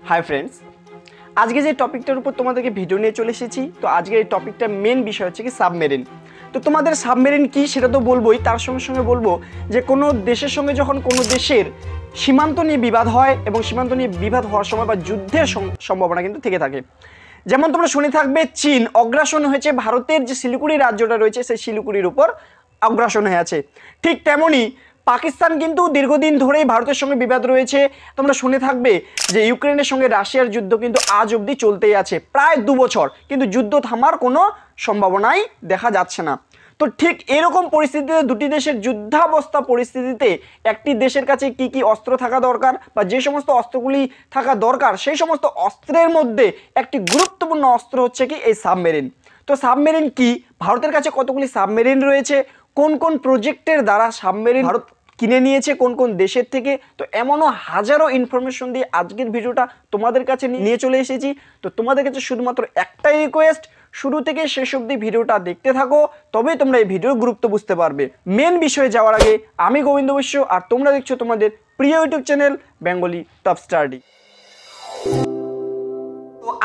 Hi friends, আজকে যে টপিকটার উপর তোমাদেরকে ভিডিও নিয়ে চলে এসেছি, তো আজকে এই টপিকটা মেন বিষয় হচ্ছে কি সাবমেরিন। তো তোমাদের সাবমেরিন কি সেটা তো বলবোই, তার সঙ্গে সঙ্গে বলবো যে কোনো দেশের সঙ্গে যখন কোনো দেশের সীমান্ত নিয়ে বিবাদ হয় এবং সীমান্ত নিয়ে বিবাদ হওয়ার সময় বা যুদ্ধের সম্ভাবনা কিন্তু থেকে থাকে। যেমন তোমরা শুনে থাকবে চীন অগ্রাসন হয়েছে ভারতের যে শিলিগুড়ি রাজ্যটা রয়েছে সেই শিলিগুড়ির উপর অগ্রাসন হয়ে আছে। ঠিক তেমনই পাকিস্তান কিন্তু দীর্ঘদিন ধরেই ভারতের সঙ্গে বিবাদ রয়েছে। তোমরা শুনে থাকবে যে ইউক্রেনের সঙ্গে রাশিয়ার যুদ্ধ কিন্তু আজ অবধি চলতেই আছে, প্রায় 2 বছর, কিন্তু যুদ্ধ থামার কোনো সম্ভাবনাই দেখা যাচ্ছে না। তো ঠিক এরকম পরিস্থিতিতে দুটি দেশের যুদ্ধাবস্থা পরিস্থিতিতে একটি দেশের কাছে কি কি অস্ত্র থাকা দরকার বা যে সমস্ত অস্ত্রগুলি থাকা দরকার সেই সমস্ত অস্ত্রের মধ্যে একটি গুরুত্বপূর্ণ অস্ত্র হচ্ছে কি এই সাবমেরিন। তো সাবমেরিন কি, ভারতের কাছে কতগুলি সাবমেরিন রয়েছে, কোন কোন প্রজেক্টের দ্বারা সাবমেরিন ভারত কিনে নিয়েছে কোন কোন দেশের থেকে, তো এমনও হাজারো ইনফরমেশন দিয়ে আজকের ভিডিওটা তোমাদের কাছে নিয়ে চলে এসেছি। তো তোমাদের কাছে শুধুমাত্র একটাই রিকোয়েস্ট, শুরু থেকে শেষ অবধি ভিডিওটা দেখতে থাকো, তবেই তোমরা এই ভিডিওর গুরুত্ব বুঝতে পারবে। মেন বিষয়ে যাওয়ার আগে আমি গোবিন্দ বৈশ্য, আর তোমরা দেখছো তোমাদের প্রিয় YouTube channel Bengali top study.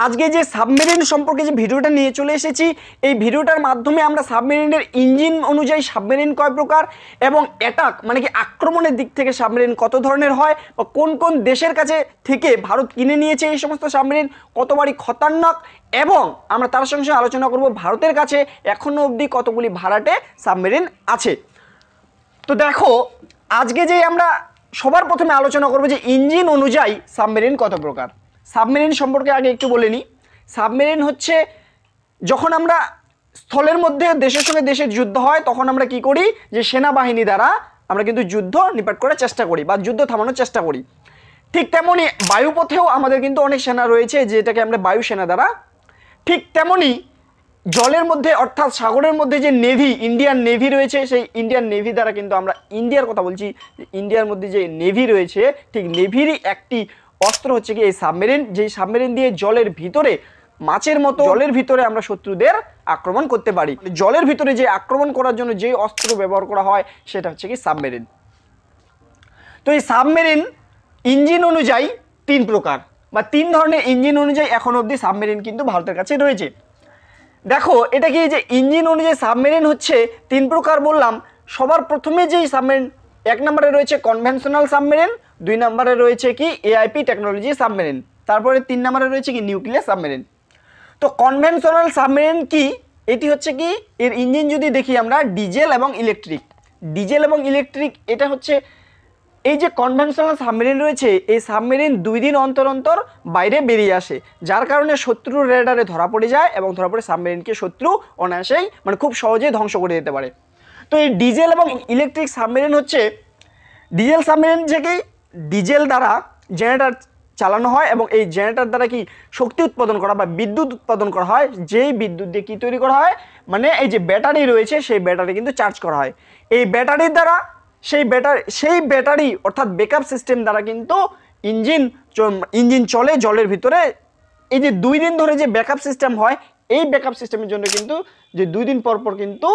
আজকে যে সাবমেরিন সম্পর্কে যে ভিডিওটা নিয়ে চলে এসেছি, এই ভিডিওটার মাধ্যমে আমরা সাবমেরিনের ইঞ্জিন অনুযায়ী সাবমেরিন কয় প্রকার এবং অ্যাটাক মানে কি আক্রমণের দিক থেকে সাবমেরিন কত ধরনের হয় বা কোন কোন দেশের কাছে থেকে ভারত কিনে নিয়েছে এই সমস্ত সাবমেরিন, কতবারই খতরনাক, এবং আমরা তার সঙ্গে সঙ্গে আলোচনা করব ভারতের কাছে এখনো অবধি কতগুলি ভাড়াটে সাবমেরিন আছে। তো দেখো, আজকে যে আমরা সবার প্রথমে আলোচনা করব যে ইঞ্জিন অনুযায়ী সাবমেরিন কত প্রকার। সাবমেরিন সম্পর্কে আগে একটু বলে নিই। সাবমেরিন হচ্ছে যখন আমরা স্থলের মধ্যে দেশের সঙ্গে দেশের যুদ্ধ হয় তখন আমরা কি করি, যে সেনাবাহিনী দ্বারা আমরা কিন্তু যুদ্ধ নিপাট করার চেষ্টা করি বা যুদ্ধ থামানোর চেষ্টা করি। ঠিক তেমনই বায়ুপথেও আমাদের কিন্তু অনেক সেনা রয়েছে যেটাকে আমরা বায়ুসেনা দ্বারা, ঠিক তেমনই জলের মধ্যে অর্থাৎ সাগরের মধ্যে যে নেভি, ইন্ডিয়ান নেভি রয়েছে, সেই ইন্ডিয়ান নেভি দ্বারা কিন্তু আমরা ইন্ডিয়ার কথা বলছি, ইন্ডিয়ার মধ্যে যে নেভি রয়েছে ঠিক নেভিরই একটি অস্ত্র হচ্ছে কি এই সাবমেরিন, যেই সাবমেরিন দিয়ে জলের ভিতরে মাছের মতো জলের ভিতরে আমরা শত্রুদের আক্রমণ করতে পারি। জলের ভিতরে যে আক্রমণ করার জন্য যে অস্ত্র ব্যবহার করা হয় সেটা হচ্ছে কি সাবমেরিন। তো এই সাবমেরিন ইঞ্জিন অনুযায়ী 3 প্রকার বা 3 ধরনের ইঞ্জিন অনুযায়ী এখন অবধি সাবমেরিন কিন্তু ভারতের কাছে রয়েছে। দেখো এটা কি, যে ইঞ্জিন অনুযায়ী সাবমেরিন হচ্ছে 3 প্রকার বললাম। সবার প্রথমে যেই সাবমেরিন, 1 নম্বরে রয়েছে কনভেনশনাল সাবমেরিন, 2 নম্বরে রয়েছে কি এআইপি টেকনোলজি সাবমেরিন, তারপরে 3 নম্বরে রয়েছে কি নিউক্লিয়ার সাবমেরিন। তো কনভেনশনাল সাবমেরিন কি, এটি হচ্ছে কি এর ইঞ্জিন যদি দেখি আমরা ডিজেল এবং ইলেকট্রিক, ডিজেল এবং ইলেকট্রিক, এটা হচ্ছে এই যে কনভেনশনাল সাবমেরিন রয়েছে এই সাবমেরিন 2 দিন অন্তর অন্তর বাইরে বেরিয়ে আসে, যার কারণে শত্রুর রেডারে ধরা পড়ে যায় এবং ধরা পড়ে সাবমেরিনকে শত্রু অনায়াসেই মানে খুব সহজেই ধ্বংস করে দিতে পারে। তো এই ডিজেল এবং ইলেকট্রিক সাবমেরিন হচ্ছে, ডিজেল সাবমেরিন থেকেই ডিজেল দ্বারা জেনারেটর চালানো হয় এবং এই জেনারেটর দ্বারা কি শক্তি উৎপাদন করা বা বিদ্যুৎ উৎপাদন করা হয়, যেই বিদ্যুৎ দিয়ে কী তৈরি করা হয়, মানে এই যে ব্যাটারি রয়েছে সেই ব্যাটারি কিন্তু চার্জ করা হয়। এই ব্যাটারির দ্বারা সেই ব্যাটারি অর্থাৎ ব্যাকআপ সিস্টেম দ্বারা কিন্তু ইঞ্জিন চলে জলের ভিতরে। এই যে 2 দিন ধরে যে ব্যাকআপ সিস্টেম হয়, এই ব্যাকআপ সিস্টেমের জন্য কিন্তু যে 2 দিন পর পর কিন্তু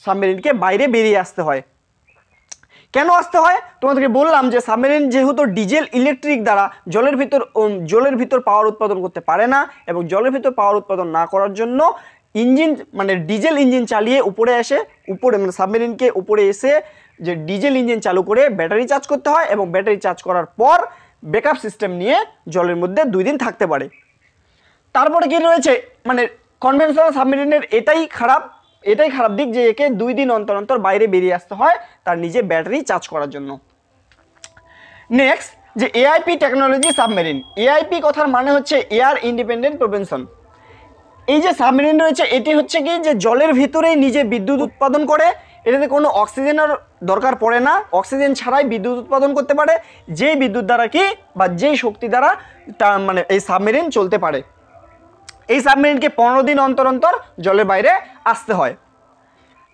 সাবমেরিনকে বাইরে বেরিয়ে আসতে হয়। কেন আসতে হয় তোমাদেরকে বললাম, যে সাবমেরিন যেহেতু ডিজেল ইলেকট্রিক দ্বারা জলের ভিতর পাওয়ার উৎপাদন করতে পারে না এবং জলের ভিতর পাওয়ার উৎপাদন না করার জন্য ইঞ্জিন মানে ডিজেল ইঞ্জিন চালিয়ে উপরে মানে সাবমেরিনকে উপরে এসে যে ডিজেল ইঞ্জিন চালু করে ব্যাটারি চার্জ করতে হয় এবং ব্যাটারি চার্জ করার পর ব্যাকআপ সিস্টেম নিয়ে জলের মধ্যে 2 দিন থাকতে পারে। তারপরে কি রয়েছে, মানে কনভেনশনাল সাবমেরিনের এটাই খারাপ দিক যে একে 2 দিন অন্তর অন্তর বাইরে বেরিয়ে আসতে হয় তার নিজে ব্যাটারি চার্জ করার জন্য। নেক্সট যে এআইপি টেকনোলজি সাবমেরিন, এআইপি কথার মানে হচ্ছে এয়ার ইন্ডিপেন্ডেন্ট প্রপেনশন। এই যে সাবমেরিন রয়েছে এটি হচ্ছে কি যে জলের ভিতরেই নিজে বিদ্যুৎ উৎপাদন করে, এটাতে কোনো অক্সিজেনের দরকার পড়ে না, অক্সিজেন ছাড়াই বিদ্যুৎ উৎপাদন করতে পারে, যেই বিদ্যুৎ দ্বারা কি বা যেই শক্তি দ্বারা মানে এই সাবমেরিন চলতে পারে। এই সাবমেরিনকে 15 দিন অন্তর অন্তর জলের বাইরে আসতে হয়।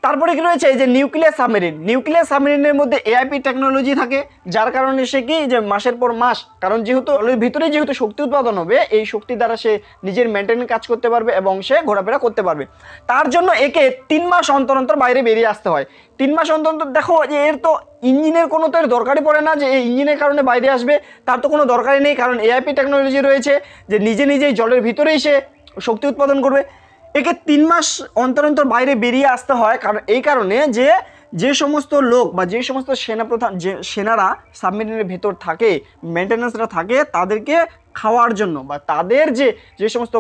তারপরে কি রয়েছে, এই যে নিউক্লিয়ার সাবমেরিন। নিউক্লিয়ার সাবমেরিনের মধ্যে এআইপি টেকনোলজি থাকে, যার কারণে সে কি যে মাসের পর মাস, কারণ যেহেতু জলের ভিতরে যেহেতু শক্তি উৎপাদন হবে, এই শক্তি দ্বারা সে নিজের মেনটেন কাজ করতে পারবে এবং সে ঘোরাফেরা করতে পারবে। তার জন্য একে 3 মাস অন্তর অন্তর বাইরে বেরিয়ে আসতে হয়। 3 মাস অন্তর অন্তর, দেখো যে এর তো ইঞ্জিনের কোনো তো এর দরকারই পড়ে না যে এই ইঞ্জিনের কারণে বাইরে আসবে, তার তো কোনো দরকারই নেই, কারণ এআইপি টেকনোলজি রয়েছে যে নিজে নিজেই জলের ভিতরেই সে শক্তি উৎপাদন করবে। একে 3 মাস অন্তর অন্তর বাইরে বেরিয়ে আসতে হয়, কারণ এই কারণে যে সমস্ত লোক বা যে সমস্ত সেনাপ্রধান, যে সেনারা সাবমেরিনের ভেতর থাকে, মেনটেন্যান্সরা থাকে, তাদেরকে খাওয়ার জন্য বা তাদের যে সমস্ত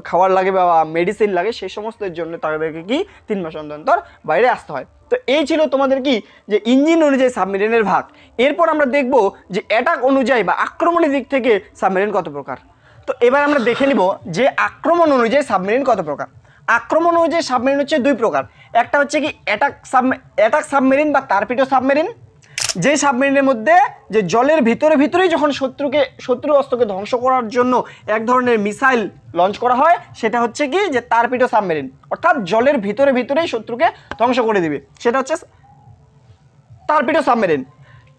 খাওয়ার লাগে বা মেডিসিন লাগে, সেই সমস্তের জন্য তাদেরকে কি 3 মাস অন্তর অন্তর বাইরে আসতে হয়। তো এই ছিল তোমাদের কি যে ইঞ্জিন অনুযায়ী সাবমেরিনের ভাগ। এরপর আমরা দেখব যে অ্যাটাক অনুযায়ী বা আক্রমণের দিক থেকে সাবমেরিন কত প্রকার। তো এবার আমরা দেখে নিব যে আক্রমণ অনুযায়ী সাবমেরিন কত প্রকার। আক্রমণ অনুযায়ী সাবমেরিন হচ্ছে 2 প্রকার। একটা হচ্ছে কি অ্যাটাক সাবমেরিন বা তারপিডো সাবমেরিন, যে সাবমেরিনের মধ্যে যে জলের ভিতরেই যখন শত্রু অস্ত্রকে ধ্বংস করার জন্য এক ধরনের মিসাইল লঞ্চ করা হয়, সেটা হচ্ছে কি যে তারপিডো সাবমেরিন, অর্থাৎ জলের ভিতরেই শত্রুকে ধ্বংস করে দিবে, সেটা হচ্ছে তারপিডো সাবমেরিন।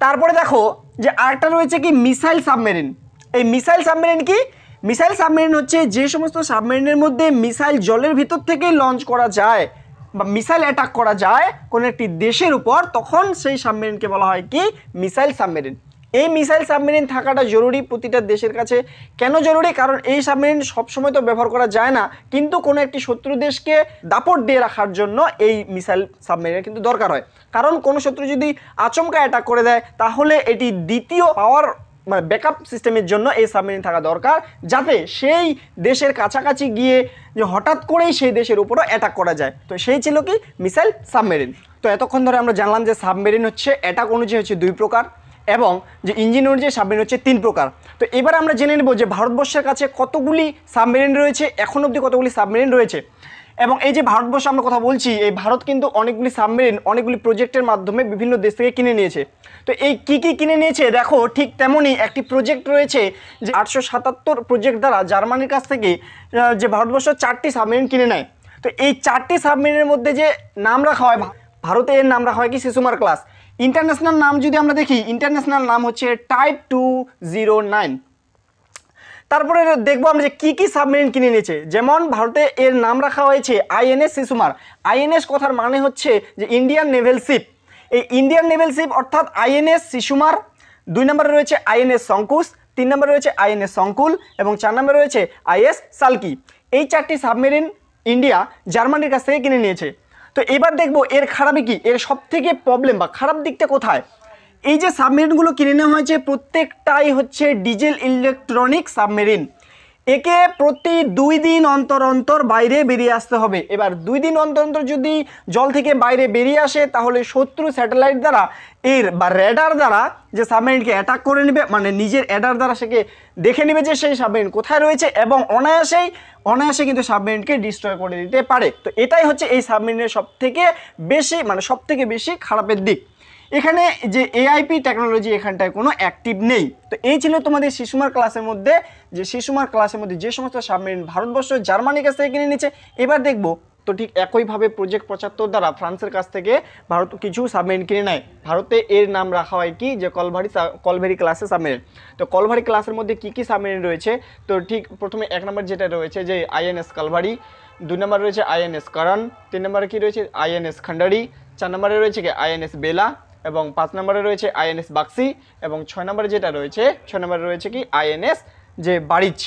তারপরে দেখো যে আরেকটা রয়েছে কি মিসাইল সাবমেরিন। এই মিসাইল সাবমেরিন কি? মিসাইল সাবমেরিন হচ্ছে যে সমস্ত সাবমেরিনের মধ্যে মিসাইল জলের ভিতর থেকে লঞ্চ করা যায় বা মিসাইল অ্যাটাক করা যায় কোনো একটি দেশের উপর, তখন সেই সাবমেরিনকে বলা হয় কি মিসাইল সাবমেরিন। এই মিসাইল সাবমেরিন থাকাটা জরুরি প্রতিটা দেশের কাছে। কেন জরুরি? কারণ এই সাবমেরিন সবসময় তো ব্যবহার করা যায় না, কিন্তু কোনো একটি শত্রু দেশকে দাপট দিয়ে রাখার জন্য এই মিসাইল সাবমেরিনের কিন্তু দরকার হয়। কারণ কোনো শত্রু যদি আচমকা অ্যাটাক করে দেয়, তাহলে এটি দ্বিতীয় পাওয়ার মানে ব্যাকআপ সিস্টেমের জন্য এই সাবমেরিন থাকা দরকার, যাতে সেই দেশের কাছাকাছি গিয়ে যে হঠাৎ করেই সেই দেশের উপরও অ্যাটাক করা যায়। তো সেই ছিল কি মিসাইল সাবমেরিন। তো এতক্ষণ ধরে আমরা জানলাম যে সাবমেরিন হচ্ছে অ্যাটাক অনুযায়ী হচ্ছে 2 প্রকার এবং যে ইঞ্জিন অনুযায়ী সাবমেরিন হচ্ছে 3 প্রকার। তো এবার আমরা জেনে নেব যে ভারতবর্ষের কাছে কতগুলি সাবমেরিন রয়েছে, এখন অবধি কতগুলি সাবমেরিন রয়েছে। এবং এই যে ভারতবর্ষ আমরা কথা বলছি, এই ভারত কিন্তু অনেকগুলি সাবমেরিন অনেকগুলি প্রজেক্টের মাধ্যমে বিভিন্ন দেশ থেকে কিনে নিয়েছে। তো এই কি কিনে নিয়েছে দেখো, ঠিক তেমনই একটি প্রজেক্ট রয়েছে যে 877 প্রজেক্ট দ্বারা জার্মানির কাছ থেকে যে ভারতবর্ষ 4টি সাবমেরিন কিনে নেয়। তো এই 4টি সাবমেরিনের মধ্যে যে নাম রাখা হয়, ভারতে এর নাম রাখা হয় কি শিশুমার ক্লাস। ইন্টারন্যাশনাল নাম যদি আমরা দেখি, ইন্টারন্যাশনাল নাম হচ্ছে টাইপ 209। তারপরে দেখবো আমরা যে কি সাবমেরিন কিনে নিয়েছে। যেমন ভারতে এর নাম রাখা হয়েছে আইএনএস শিশুমার। আইএনএস কথার মানে হচ্ছে যে ইন্ডিয়ান নেভেল শিপ। এই ইন্ডিয়ান নেভেল শিপ অর্থাৎ আইএনএস শিশুমার। 2 নম্বরে রয়েছে আইএনএস শঙ্কুশ, 3 নম্বরে রয়েছে আইএনএস শঙ্কুল এবং 4 নম্বরে রয়েছে আইএস সালকি। এই 4টি সাবমেরিন ইন্ডিয়া জার্মানির কাছ থেকে কিনে নিয়েছে। তো এবার দেখবো এর খারাপই কি, এর সবথেকে প্রবলেম বা খারাপ দিকটা কোথায়। এই যে সাবমেরিনগুলো কিনে নেওয়া হয়েছে প্রত্যেকটাই হচ্ছে ডিজেল ইলেকট্রনিক সাবমেরিন। একে প্রতি 2 দিন অন্তর অন্তর বাইরে বেরিয়ে আসতে হবে। এবার 2 দিন অন্তর অন্তর যদি জল থেকে বাইরে বেরিয়ে আসে, তাহলে শত্রু স্যাটেলাইট দ্বারা এর বা রেডার দ্বারা যে সাবমেরিনকে অ্যাটাক করে নেবে, মানে নিজের রেডার দ্বারা সেকে দেখে নেবে যে সেই সাবমেরিন কোথায় রয়েছে এবং অনায়াসে কিন্তু সাবমেরিনকে ডিস্ট্রয় করে দিতে পারে। তো এটাই হচ্ছে এই সাবমেরিনের সবথেকে বেশি খারাপের দিক। এখানে যে এআইপি টেকনোলজি এখানটায় কোনো অ্যাক্টিভ নেই। তো এই ছিল তোমাদের শিশুমার ক্লাসের মধ্যে যে সমস্ত সাবমেরিন ভারতবর্ষ জার্মানির কাছ থেকে কিনে নিচ্ছে। এবার দেখব তো ঠিক একইভাবে প্রজেক্ট 75 দ্বারা ফ্রান্সের কাছ থেকে ভারত কিছু সাবমেরিন কিনে নেয়। ভারতে এর নাম রাখা হয় কি যে কলভারি ক্লাসের সাবমেরিন। তো কলভারি ক্লাসের মধ্যে কি সাবমেরিন রয়েছে, তো ঠিক প্রথমে 1 নম্বর যেটা রয়েছে যে আইএনএস কালভারি, 2 নম্বর রয়েছে আইএনএস করণ, 3 নম্বরে কি রয়েছে আইএনএস খন্ডারি, 4 নম্বরে রয়েছে কি আইএনএস বেলা এবং 5 নম্বরে রয়েছে আইএনএস বাক্সি এবং 6 নম্বরে যেটা রয়েছে 6 নম্বরে রয়েছে কি আইএনএস যে বারিচ।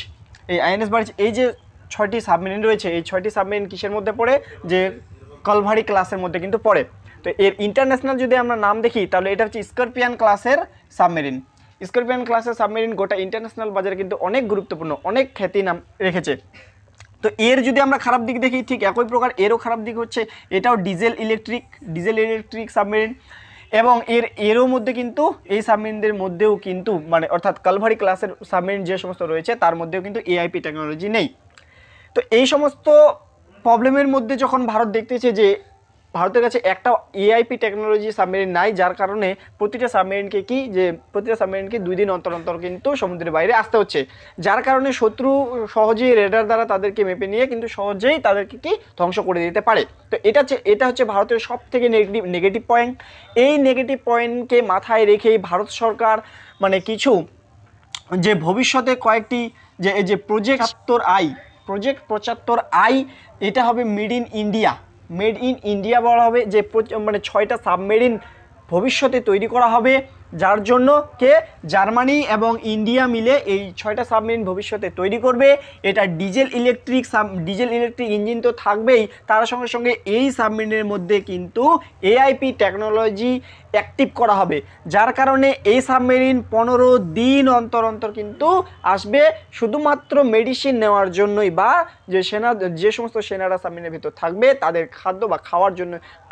এই আইএনএস বারিচ, এই যে 6টি সাবমেরিন রয়েছে, এই 6টি সাবমেরিন কিসের মধ্যে পড়ে, যে কলভারি ক্লাসের মধ্যে কিন্তু পড়ে। তো এর ইন্টারন্যাশনাল যদি আমরা নাম দেখি, তাহলে এটা হচ্ছে স্করপিয়ান ক্লাসের সাবমেরিন। স্করপিয়ান ক্লাসের সাবমেরিন গোটা ইন্টারন্যাশনাল বাজারে কিন্তু অনেক গুরুত্বপূর্ণ, অনেক খ্যাতি নাম রেখেছে। তো এর যদি আমরা খারাপ দিক দেখি, ঠিক একই প্রকার এরও খারাপ দিক হচ্ছে এটাও ডিজেল ইলেকট্রিক সাবমেরিন এবং এরও মধ্যে কিন্তু এই সাবমেরিনদের মধ্যেও কিন্তু মানে অর্থাৎ কালভারি ক্লাসের সাবমেরিন যে সমস্ত রয়েছে তার মধ্যেও কিন্তু এআইপি টেকনোলজি নেই। তো এই সমস্ত প্রবলেমের মধ্যে যখন ভারত দেখতেছে যে ভারতের কাছে একটা এআইপি টেকনোলজি সাবমেরিন নাই, যার কারণে প্রতিটা সাবমেরিনকে 2 দিন অন্তর অন্তর কিন্তু সমুদ্রের বাইরে আসতে হচ্ছে, যার কারণে শত্রু সহজেই রেডার দ্বারা তাদেরকে মেপে নিয়ে কিন্তু সহজেই তাদেরকে কি ধ্বংস করে দিতে পারে। তো এটা হচ্ছে ভারতের সব থেকে নেগেটিভ পয়েন্ট। এই নেগেটিভ পয়েন্টকে মাথায় রেখেই ভারত সরকার মানে কিছু যে ভবিষ্যতে কয়েকটি যে এই যে প্রজেক্ট 75I এটা হবে মেড ইন ইন্ডিয়া বলা হবে, যে মানে 6টা সাবমেরিন ভবিষ্যতে তৈরি করা হবে, যার জন্য জার্মানি এবং ইন্ডিয়া মিলে এই 6টা সাবমেরিন ভবিষ্যতে তৈরি করবে। এটা ডিজেল ইলেকট্রিক ইঞ্জিন তো থাকবেই, তার সঙ্গে সঙ্গে এই সাবমেরিনের মধ্যে কিন্তু এআইপি টেকনোলজি অ্যাক্টিভ করা হবে, যার কারণে এই সাবমেরিন 15 দিন অন্তর অন্তর কিন্তু আসবে, শুধুমাত্র মেডিসিন নেওয়ার জন্যই বা যে সমস্ত সেনারা সাবমেরিনের ভিতর থাকবে তাদের খাদ্য বা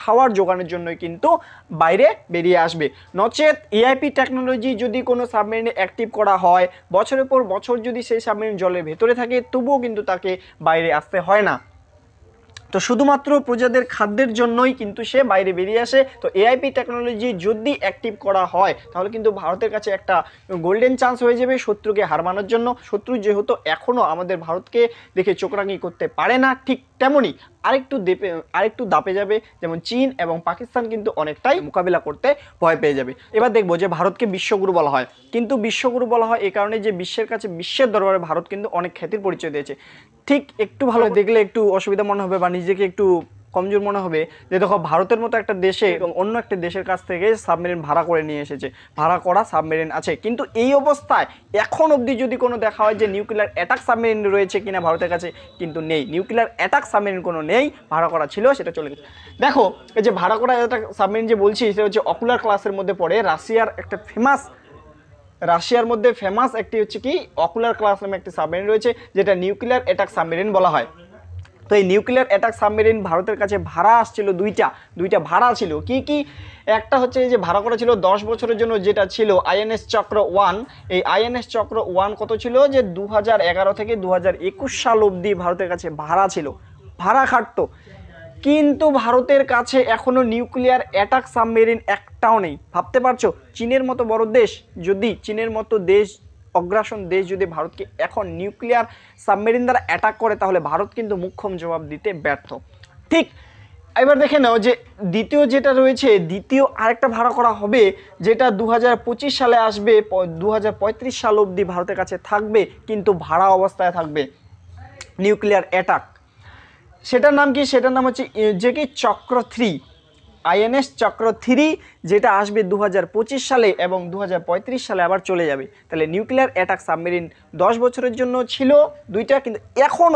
খাওয়ার জোগানোর জন্যই কিন্তু বাইরে বেরিয়ে আসবে। নচেত এআইপি টেকনোলজি যদি কোনো সাবমেরিনে অ্যাক্টিভ করা হয়, বছরের পর বছর যদি সেই সাবমেরিন জলের ভেতরে থাকে, তবুও কিন্তু তাকে বাইরে আসতে হয় না। তো শুধুমাত্র প্রজাদের খাদ্যের জন্যই কিন্তু সে বাইরে বেরিয়ে আসে। তো এআইপি টেকনোলজি যদি অ্যাক্টিভ করা হয় তাহলে কিন্তু ভারতের কাছে একটা গোল্ডেন চান্স হয়ে যাবে শত্রুকে হার মানার জন্য। শত্রু যেহেতু এখনও আমাদের ভারতকে দেখে চোখরাঙি করতে পারে না, ঠিক তেমনই আরেকটু দাপে যাবে, যেমন চীন এবং পাকিস্তান কিন্তু অনেকটাই মোকাবিলা করতে ভয় পেয়ে যাবে। এবার দেখবো যে ভারতকে বিশ্বগুরু বলা হয়, কিন্তু বিশ্বগুরু বলা হয় এই কারণে যে বিশ্বের দরবারে ভারত কিন্তু অনেক খ্যাতির পরিচয় দিয়েছে। ঠিক একটু ভালো দেখলে একটু অসুবিধা মনে হবে বা নিজেকে একটু কমজোর মনে হবে যে দেখো ভারতের মতো একটা দেশে এবং অন্য একটা দেশের কাছ থেকে সাবমেরিন ভাড়া করে নিয়ে এসেছে, ভাড়া করা সাবমেরিন আছে, কিন্তু এই অবস্থায় এখন অবধি যদি কোনো দেখা হয় যে নিউক্লিয়ার অ্যাটাক সাবমেরিন রয়েছে কিনা ভারতের কাছে, কিন্তু নেই। নিউক্লিয়ার অ্যাটাক সাবমেরিন কোনো নেই, ভাড়া করা ছিল সেটা চলে গেছে। দেখো এই যে ভাড়া করা অ্যাটাক সাবমেরিন যে বলছি সেটা হচ্ছে অকুলার ক্লাসের মধ্যে পড়ে। রাশিয়ার মধ্যে ফেমাস একটি হচ্ছে কি অকুলার ক্লাস নামে একটি সাবমেরিন রয়েছে, যেটা নিউক্লিয়ার অ্যাটাক সাবমেরিন বলা হয়। তো এই নিউক্লিয়ার অ্যাটাক সাবমেরিন ভারতের কাছে ভাড়া আসছিল দুইটা ভাড়া ছিল। কি একটা হচ্ছে যে ভাড়া করা ছিল 10 বছরের জন্য, যেটা ছিল আইএনএস চক্র 1। এই আইএনএস চক্র 1 কত ছিল যে 2011 থেকে 2021 সাল অবধি ভারতের কাছে ভাড়া ছিল, ভাড়া খাটতো। কিন্তু ভারতের কাছে এখনো নিউক্লিয়ার অ্যাটাক সাবমেরিন একটাও নেই। ভাবতে পারছো চীনের মতো বড় দেশ অগ্রাসন দেশ যদি ভারতকে এখন নিউক্লিয়ার সাবমেরিন দ্বারা অ্যাটাক করে, তাহলে ভারত কিন্তু মুখ্যম জবাব দিতে ব্যর্থ। ঠিক এবার দেখে নাও যে দ্বিতীয় আরেকটা ভাড়া করা হবে, যেটা 2025 সালে আসবে, 2035 সাল অবধি ভারতের কাছে থাকবে, কিন্তু ভাড়া অবস্থায় থাকবে নিউক্লিয়ার অ্যাটাক। সেটার নাম কি? সেটার নাম হচ্ছে যে কি চক্র 3, আইএনএস চক্র 3, যেটা আসবে 2025 সালে এবং 2035 সালে আবার চলে যাবে। তাহলে নিউক্লিয়ার অ্যাটাক সাবমেরিন 10 বছরের জন্য ছিল দুইটা, কিন্তু এখন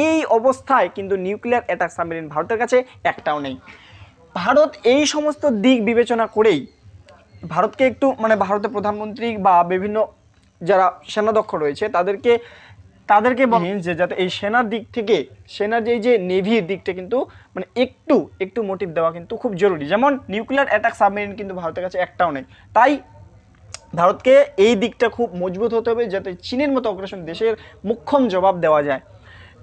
এই অবস্থায় কিন্তু নিউক্লিয়ার অ্যাটাক সাবমেরিন ভারতের কাছে একটাও নেই। ভারত এই সমস্ত দিক বিবেচনা করেই ভারতকে একটু মানে ভারতের প্রধানমন্ত্রী বা বিভিন্ন যারা সেনাধ্যক্ষ রয়েছে তাদেরকে বলেন যে যাতে এই সেনার যে নেভির দিকটা কিন্তু মানে একটু মোটিভ দেওয়া কিন্তু খুব জরুরি। যেমন নিউক্লিয়ার অ্যাটাক সাবমেরিন কিন্তু ভারতের কাছে একটাও নেই, তাই ভারতকে এই দিকটা খুব মজবুত হতে হবে যাতে চীনের মতো অগ্রাসন দেশের মুখ্যম জবাব দেওয়া যায়।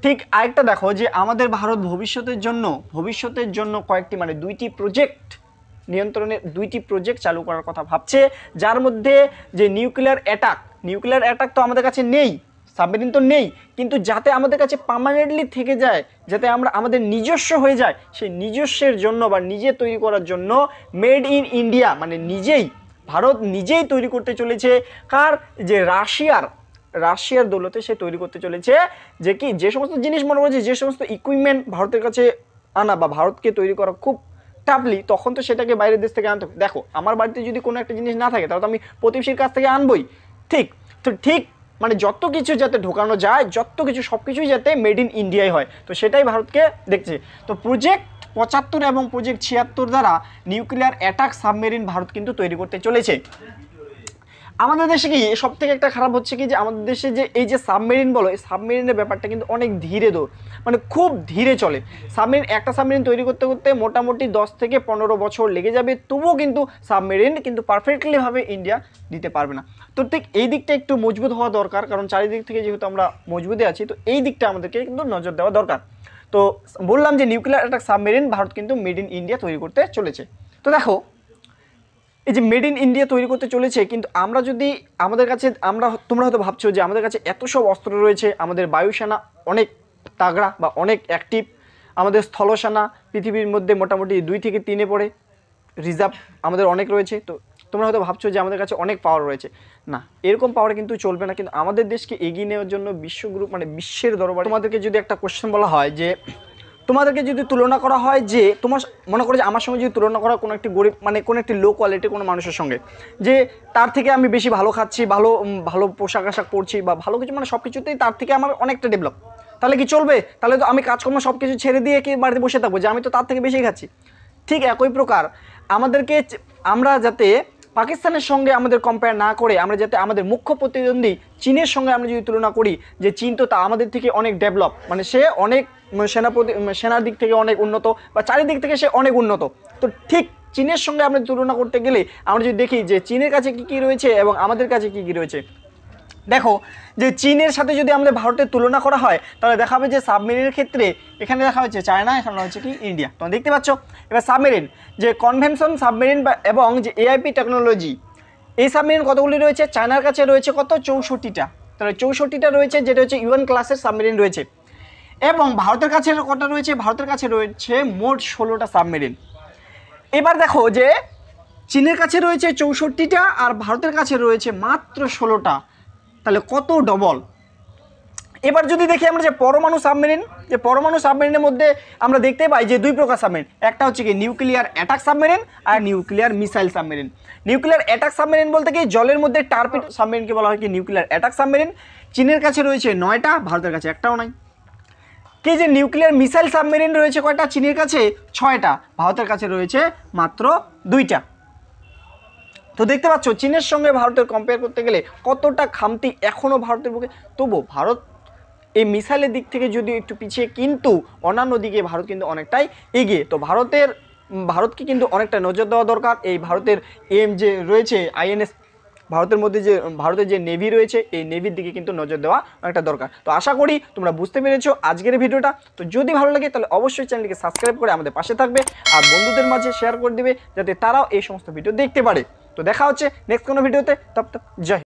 ঠিক আরেকটা দেখো যে আমাদের ভারত ভবিষ্যতের জন্য কয়েকটি মানে দুইটি প্রজেক্ট চালু করার কথা ভাবছে, যার মধ্যে যে নিউক্লিয়ার অ্যাটাক তো আমাদের কাছে নেই, সাবমেরিন তো নেই, কিন্তু যাতে আমাদের কাছে পার্মানেন্টলি থেকে যায়, যাতে আমাদের নিজস্ব হয়ে যায়, সেই নিজস্বের জন্য বা নিজে তৈরি করার জন্য মেড ইন ইন্ডিয়া মানে ভারত নিজেই তৈরি করতে চলেছে। যে রাশিয়ার দৌলতে সে তৈরি করতে চলেছে, যে সমস্ত জিনিস মনে করছে, যে সমস্ত ইকুইপমেন্ট ভারতের কাছে আনা বা ভারতকে তৈরি করা খুব টাফলি, তখন তো সেটাকে বাইরের দেশ থেকে আনতে হবে। দেখো আমার বাড়িতে যদি কোনো একটা জিনিস না থাকে তাহলে তো আমি প্রতিবেশীর কাছ থেকে আনবই। ঠিক মানে যত কিছু যাতে ঢোকানো যায়, সব কিছুই যাতে মেড ইন ইন্ডিয়াই হয়, তো সেটাই ভারতকে দেখছে। তো প্রজেক্ট 75 এবং প্রজেক্ট 76 দ্বারা নিউক্লিয়ার অ্যাটাক সাবমেরিন ভারত কিন্তু তৈরি করতে চলেছে। আমাদের দেশে কি সব থেকে একটা খারাপ হচ্ছে কি যে আমাদের দেশে যে এই যে সাবমেরিন বলো, এই সাবমেরিনের ব্যাপারটা কিন্তু অনেক ধীরে মানে খুব ধীরে চলে। একটা সাবমেরিন তৈরি করতে মোটামুটি 10 থেকে 15 বছর লেগে যাবে, তবুও কিন্তু সাবমেরিন কিন্তু পারফেক্টলিভাবে ইন্ডিয়া দিতে পারবে না। তো ঠিক এই দিকটা একটু মজবুত হওয়া দরকার, কারণ চারিদিক থেকে যেহেতু আমরা মজবুতে আছি, তো এই দিকটা আমাদেরকে কিন্তু নজর দেওয়া দরকার। তো বললাম যে নিউক্লিয়ার অ্যাটাক সাবমেরিন ভারত কিন্তু মেড ইন ইন্ডিয়া তৈরি করতে চলেছে। তো দেখো এই যে মেড ইন ইন্ডিয়া তৈরি করতে চলেছে, কিন্তু আমরা যদি আমাদের কাছে তোমরা হয়তো ভাবছো যে আমাদের কাছে এত সব অস্ত্র রয়েছে, আমাদের বায়ুসেনা অনেক তাগড়া বা অনেক অ্যাক্টিভ, আমাদের স্থলসেনা পৃথিবীর মধ্যে মোটামুটি 2 থেকে 3-এ পড়ে, রিজার্ভ আমাদের অনেক রয়েছে। তো তোমরা হয়তো ভাবছো যে আমাদের কাছে অনেক পাওয়ার রয়েছে। না, এরকম পাওয়ারে কিন্তু চলবে না। কিন্তু আমাদের দেশকে এগিয়ে নেওয়ার জন্য বিশ্বগ্রুপ মানে বিশ্বের দরবারে তোমাদেরকে যদি একটা কোশ্চেন বলা হয় যে তোমাদেরকে যদি তুলনা করা হয় যে তোমার মনে করো যে আমার সঙ্গে যদি তুলনা করা কোনো একটি গরিব মানে কোনো একটি লো কোয়ালিটি কোনো মানুষের সঙ্গে, যে তার থেকে আমি বেশি ভালো খাচ্ছি, ভালো পোশাক আশাক পরছি বা ভালো কিছু মানে সব কিছুতেই তার থেকে আমার অনেকটা ডেভেলপ, তাহলে কি চলবে? তাহলে তো আমি কাজকর্ম সব কিছু ছেড়ে দিয়ে কি বাড়িতে বসে থাকবো যে আমি তো তার থেকে বেশি খাচ্ছি? ঠিক একই প্রকার আমরা যাতে পাকিস্তানের সঙ্গে আমাদের কম্পেয়ার না করে আমরা যাতে আমাদের মুখ্য প্রতিদ্বন্দ্বী চীনের সঙ্গে আমরা যদি তুলনা করি, যে চীন তো তা আমাদের থেকে অনেক ডেভেলপ, মানে সে অনেক সেনার দিক থেকে অনেক উন্নত বা চারিদিক থেকে সে অনেক উন্নত। তো ঠিক চীনের সঙ্গে আমরা তুলনা করতে গেলে আমরা যদি দেখি যে চীনের কাছে কী কী রয়েছে এবং আমাদের কাছে কী কী রয়েছে, দেখো যে চীনের সাথে যদি আমাদের ভারতের তুলনা করা হয় তাহলে দেখাবে যে সাবমেরিনের ক্ষেত্রে এখানে দেখা হচ্ছে চায়না, এখানে হচ্ছে কি ইন্ডিয়া। তোমরা দেখতে পাচ্ছ। এবার সাবমেরিন যে কনভেনশন সাবমেরিন এবং যে এআইপি টেকনোলজি, এই সাবমেরিন কতগুলি রয়েছে? চায়নার কাছে রয়েছে কত? 64টা। তাহলে 64টা রয়েছে, যেটা হচ্ছে ইউএন ক্লাসের সাবমেরিন রয়েছে। এবং ভারতের কাছে কটা রয়েছে? ভারতের কাছে রয়েছে মোট 16টা সাবমেরিন। এবার দেখো যে চীনের কাছে রয়েছে 64টা আর ভারতের কাছে রয়েছে মাত্র 16টা, তাহলে কত ডবল। এবার যদি দেখি আমরা যে পরমাণু সাবমেরিন, যে পরমাণু সাবমেরিনের মধ্যে আমরা দেখতে পাই যে 2 প্রকার সাবমেরিন, একটা হচ্ছে কি নিউক্লিয়ার অ্যাটাক সাবমেরিন আর nuclear missile submarine. Nuclear attack submarine বলতে কি জলের মধ্যে টার্পিড সাবমেরিনকে বলা হয় কি নিউক্লিয়ার অ্যাটাক সাবমেরিন। চীনের কাছে রয়েছে 9টা, ভারতের কাছে একটাও নাই। কি যে নিউক্লিয়ার মিসাইল সাবমেরিন রয়েছে কয়টা? চীনের কাছে 6টা, ভারতের কাছে রয়েছে মাত্র 2টা। তো দেখতে পাচ্ছ চীনের সঙ্গে ভারতের কম্পেয়ার করতে গেলে কতটা খামতি এখনও ভারতের বুকে। তবু ভারত এই মিসাইলের দিক থেকে যদি একটু পিছিয়ে, কিন্তু অন্যান্য দিকে ভারত কিন্তু অনেকটাই এগিয়ে। তো ভারতকে কিন্তু অনেকটা নজর দেওয়া দরকার। এই ভারতের যে রয়েছে আইএনএস, ভারতের যে নেভি রয়েছে, এই নেভির দিকে কিন্তু নজর দেওয়া অনেকটা দরকার। তো আশা করি তোমরা বুঝতে পেরেছো আজকের ভিডিওটা। তো যদি ভালো লাগে তাহলে অবশ্যই চ্যানেলটিকে সাবস্ক্রাইব করে আমাদের পাশে থাকবে আর বন্ধুদের মাঝে শেয়ার করে দেবে যাতে তারাও এই সমস্ত ভিডিও দেখতে পারে। তো দেখা হচ্ছে নেক্সট কোনো ভিডিওতে। তব জয়।